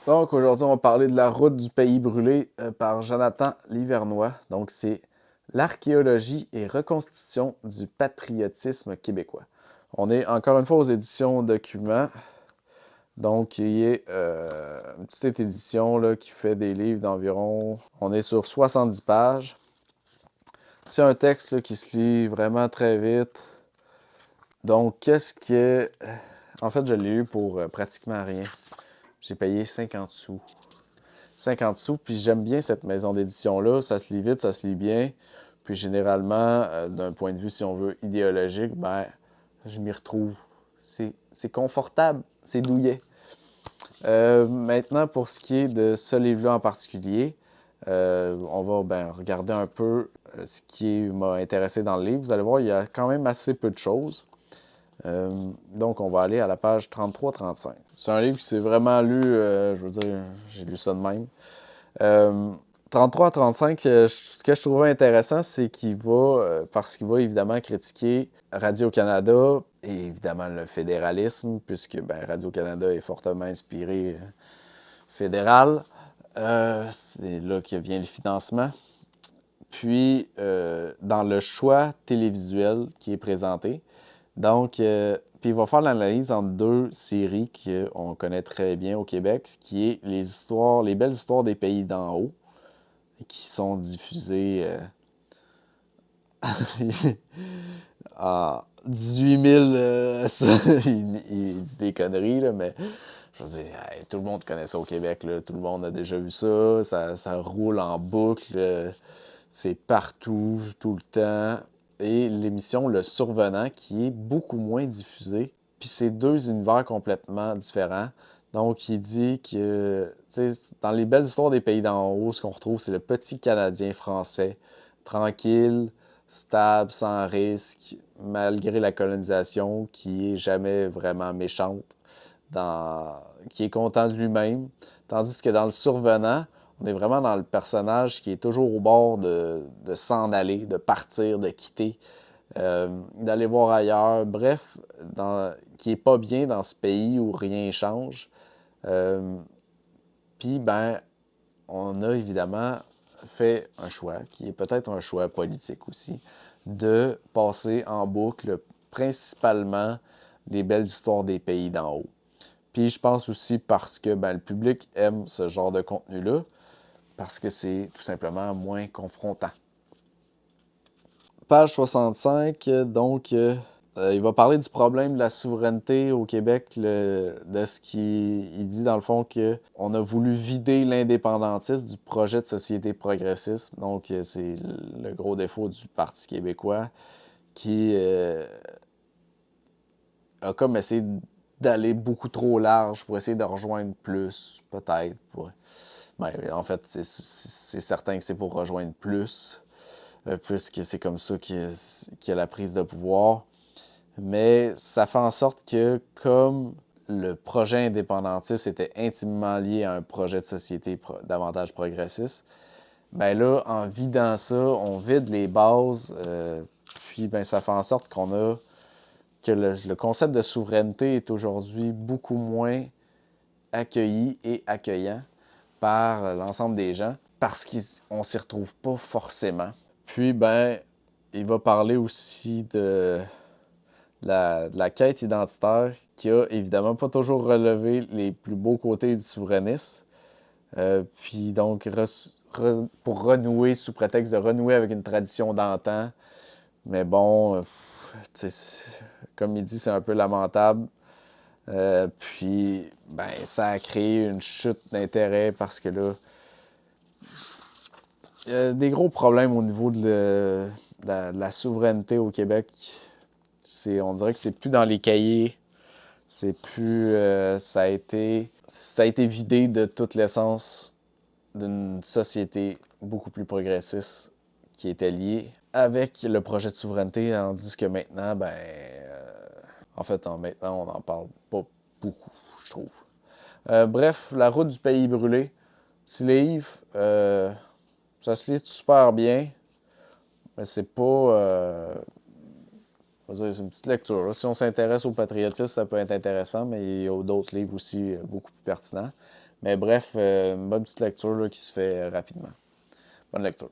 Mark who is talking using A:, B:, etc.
A: Donc aujourd'hui, on va parler de La route du pays brûlé par Jonathan Livernois. Donc c'est l'archéologie et reconstitution du patriotisme québécois. On est encore une fois aux éditions Documents. Donc il est une petite édition là, qui fait des livres d'environ... On est sur 70 pages. C'est un texte là, qui se lit vraiment très vite. Donc qu'est-ce que... En fait, je l'ai eu pour pratiquement rien. J'ai payé 50 sous. 50 sous. Puis j'aime bien cette maison d'édition-là. Ça se lit vite, ça se lit bien. Puis généralement, d'un point de vue, si on veut, idéologique, ben, je m'y retrouve. C'est confortable, c'est douillet. Maintenant, pour ce qui est de ce livre-là en particulier, on va regarder un peu ce qui m'a intéressé dans le livre. Vous allez voir, il y a quand même assez peu de choses. Donc, on va aller à la page 33-35. C'est un livre qui s'est vraiment lu, je veux dire, j'ai lu ça de même. 33 à 35, ce que je trouvais intéressant, c'est qu'il va, parce qu'il va évidemment critiquer Radio-Canada et évidemment le fédéralisme, puisque Radio-Canada est fortement inspiré fédéral. C'est là que vient le financement. Puis, dans le choix télévisuel qui est présenté, donc, puis il va faire l'analyse entre deux séries qu'on connaît très bien au Québec, ce qui est les belles histoires des pays d'en haut, qui sont diffusées en 18 000. Il dit des conneries, là, mais je veux dire, hey, tout le monde connaît ça au Québec. Là, tout le monde a déjà vu ça. Ça roule en boucle. C'est partout, tout le temps. Et l'émission Le Survenant, qui est beaucoup moins diffusée. Puis c'est deux univers complètement différents. Donc, il dit que, tu sais, dans les belles histoires des pays d'en haut, ce qu'on retrouve, c'est le petit Canadien français, tranquille, stable, sans risque, malgré la colonisation, qui est jamais vraiment méchante, qui est content de lui-même. Tandis que dans Le Survenant, on est vraiment dans le personnage qui est toujours au bord de s'en aller, de partir, de quitter, d'aller voir ailleurs. Bref, qui est pas bien dans ce pays où rien change. Puis, on a évidemment fait un choix, qui est peut-être un choix politique aussi, de passer en boucle principalement les belles histoires des pays d'en haut. Puis je pense aussi parce que le public aime ce genre de contenu-là, parce que c'est tout simplement moins confrontant. Page 65, donc, il va parler du problème de la souveraineté au Québec, de ce qu'il dit dans le fond qu'on a voulu vider l'indépendantisme du projet de société progressiste. Donc, c'est le gros défaut du Parti québécois qui a comme essayé d'aller beaucoup trop large pour essayer de rejoindre plus, peut-être. En fait, c'est certain que c'est pour rejoindre plus, puisque c'est comme ça qu'il y a la prise de pouvoir. Mais ça fait en sorte que, comme le projet indépendantiste était intimement lié à un projet de société davantage progressiste, là, en vidant ça, on vide les bases, puis ça fait en sorte que le concept de souveraineté est aujourd'hui beaucoup moins accueilli et accueillant par l'ensemble des gens parce qu'on s'y retrouve pas forcément. Puis, il va parler aussi de la quête identitaire qui a évidemment pas toujours relevé les plus beaux côtés du souverainisme. Puis donc, pour renouer, sous prétexte de renouer avec une tradition d'antan. Mais bon, comme il dit, c'est un peu lamentable. Puis, ça a créé une chute d'intérêt parce que là, il y a des gros problèmes au niveau de la souveraineté au Québec. On dirait que c'est plus dans les cahiers. C'est plus. Ça a été vidé de toute l'essence d'une société beaucoup plus progressiste qui était liée avec le projet de souveraineté, tandis que maintenant, en fait, maintenant, on n'en parle pas beaucoup, je trouve. Bref, La route du pays brûlé. Petit livre. Ça se lit super bien, mais c'est pas. C'est une petite lecture, là. Si on s'intéresse au patriotisme, ça peut être intéressant, mais il y a d'autres livres aussi beaucoup plus pertinents. Mais bref, une bonne petite lecture là, qui se fait rapidement. Bonne lecture.